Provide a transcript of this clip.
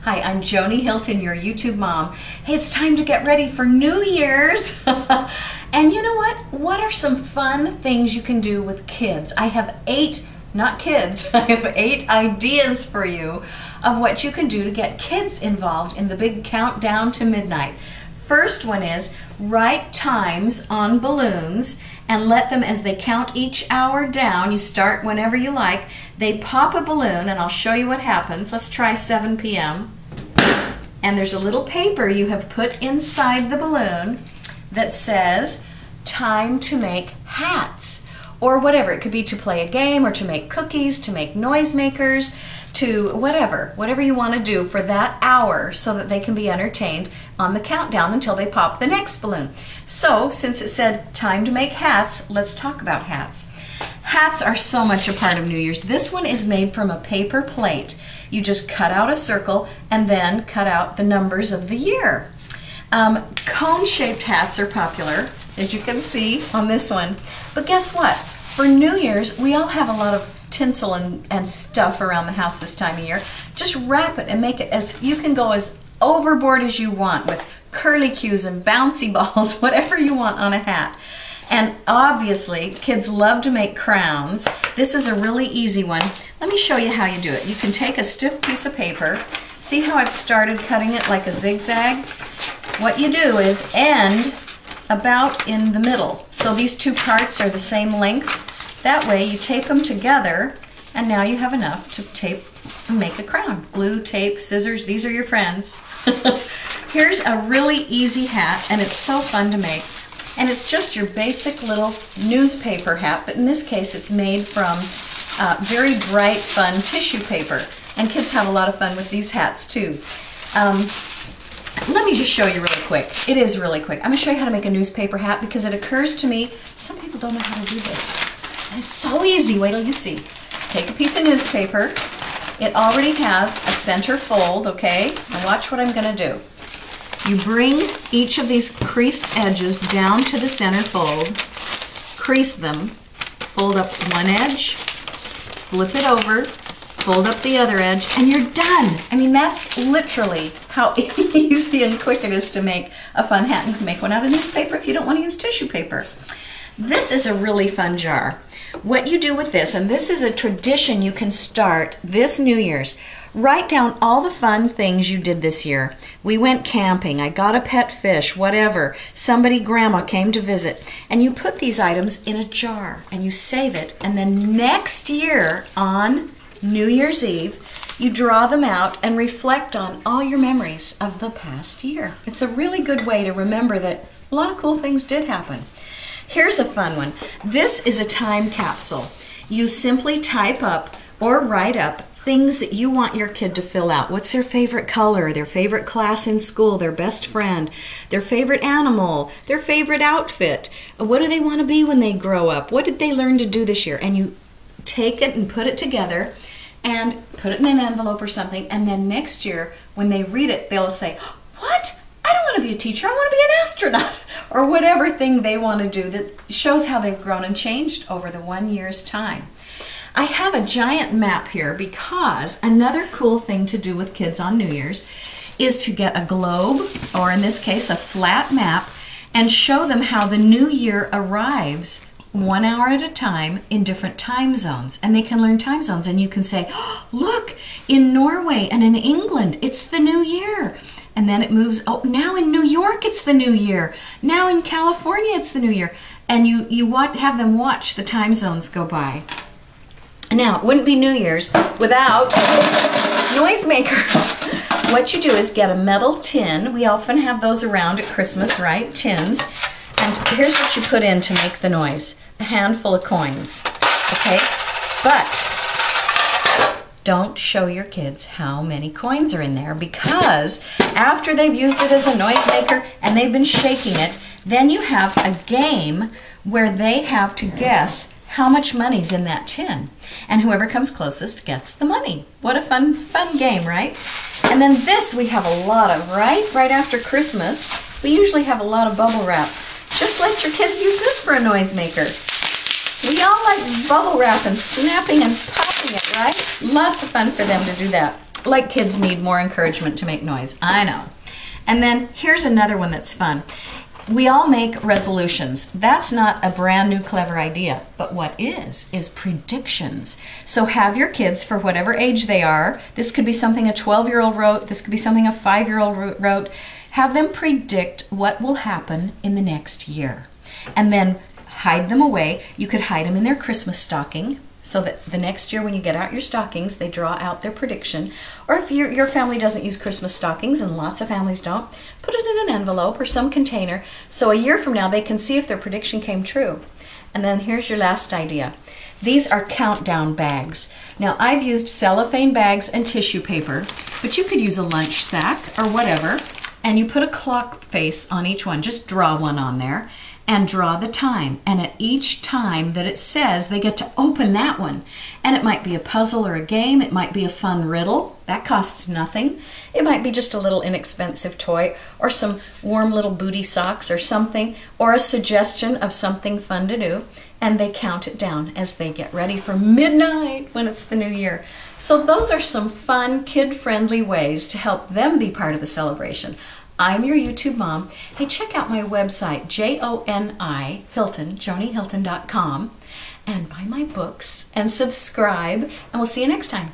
Hi, I'm Joni Hilton, your YouTube mom. Hey, it's time to get ready for New Year's. And you know what? What are some fun things you can do with kids? I have 8, not kids, I have 8 ideas for you of what you can do to get kids involved in the big countdown to midnight. First one is write times on balloons and let them, as they count each hour down, you start whenever you like, they pop a balloon, and I'll show you what happens. Let's try 7 p.m. And there's a little paper you have put inside the balloon that says time to make hats or whatever. It could be to play a game or to make cookies, to make noisemakers, to whatever you want to do for that hour so that they can be entertained on the countdown until they pop the next balloon. So since it said time to make hats, let's talk about hats. Hats are so much a part of New Year's. This one is made from a paper plate. You just cut out a circle and then cut out the numbers of the year. Cone-shaped hats are popular, as you can see on this one. But guess what? For New Year's, we all have a lot of tinsel and stuff around the house this time of year. Just wrap it and make it as, you can go as overboard as you want with curly cues and bouncy balls, whatever you want on a hat. And obviously, kids love to make crowns. This is a really easy one. Let me show you how you do it. You can take a stiff piece of paper. See how I've started cutting it like a zigzag? What you do is end about in the middle. So these two parts are the same length. That way you tape them together, and now you have enough to tape and make a crown. Glue, tape, scissors, these are your friends. Here's a really easy hat, and it's so fun to make. And it's just your basic little newspaper hat, but in this case it's made from very bright, fun tissue paper. And kids have a lot of fun with these hats too. Let me just show you really quick. It is really quick. I'm going to show you how to make a newspaper hat because it occurs to me some people don't know how to do this. And it's so easy. Wait till you see. Take a piece of newspaper. It already has a center fold, okay? Now watch what I'm going to do. You bring each of these creased edges down to the center fold, crease them, fold up one edge, flip it over, fold up the other edge, and you're done. I mean, that's literally how easy and quick it is to make a fun hat. You can make one out of newspaper if you don't want to use tissue paper. This is a really fun jar. What you do with this, and this is a tradition you can start this New Year's, write down all the fun things you did this year. We went camping, I got a pet fish, whatever. Grandma came to visit. And you put these items in a jar and you save it. And then next year on New Year's Eve, you draw them out and reflect on all your memories of the past year. It's a really good way to remember that a lot of cool things did happen. Here's a fun one. This is a time capsule. You simply type up or write up things that you want your kid to fill out. What's their favorite color, their favorite class in school, their best friend, their favorite animal, their favorite outfit. What do they want to be when they grow up? What did they learn to do this year? And you take it and put it together and put it in an envelope or something, and then next year when they read it, they'll say, "What? I don't want to be a teacher, I want to be an astronaut," or whatever thing they want to do that shows how they've grown and changed over the 1 year's time. I have a giant map here because another cool thing to do with kids on New Year's is to get a globe, or in this case a flat map, and show them how the new year arrives 1 hour at a time in different time zones. And they can learn time zones, and you can say, "Oh, look, in Norway and in England it's the new year." And then it moves, oh, now in New York it's the new year. Now in California it's the new year. And you have them watch the time zones go by. Now, it wouldn't be New Year's without noisemakers. What you do is get a metal tin. We often have those around at Christmas, right? Tins. And here's what you put in to make the noise. A handful of coins. Okay? But don't show your kids how many coins are in there, because after they've used it as a noisemaker and they've been shaking it, then you have a game where they have to guess how much money's in that tin. And whoever comes closest gets the money. What a fun game, right? And then this we have a lot of, right? Right after Christmas, we usually have a lot of bubble wrap. Just let your kids use this for a noisemaker. We all like bubble wrap and snapping and popping it, right? Lots of fun for them to do that. Like kids need more encouragement to make noise. I know. And then here's another one that's fun. We all make resolutions. That's not a brand new clever idea, but what is predictions. So have your kids, for whatever age they are, this could be something a 12-year-old wrote, this could be something a 5-year-old wrote, have them predict what will happen in the next year. And then hide them away. You could hide them in their Christmas stocking, so that the next year when you get out your stockings, they draw out their prediction. Or if your family doesn't use Christmas stockings, and lots of families don't, put it in an envelope or some container, so a year from now they can see if their prediction came true. And then here's your last idea. These are countdown bags. Now I've used cellophane bags and tissue paper, but you could use a lunch sack or whatever, and you put a clock face on each one. Just draw one on there. And draw the time, and at each time that it says, they get to open that one. And it might be a puzzle or a game, it might be a fun riddle, that costs nothing. It might be just a little inexpensive toy, or some warm little booty socks or something, or a suggestion of something fun to do, and they count it down as they get ready for midnight when it's the new year. So those are some fun, kid-friendly ways to help them be part of the celebration. I'm your YouTube mom. Hey, check out my website, Joni Hilton, JoniHilton.com, and buy my books and subscribe, and we'll see you next time.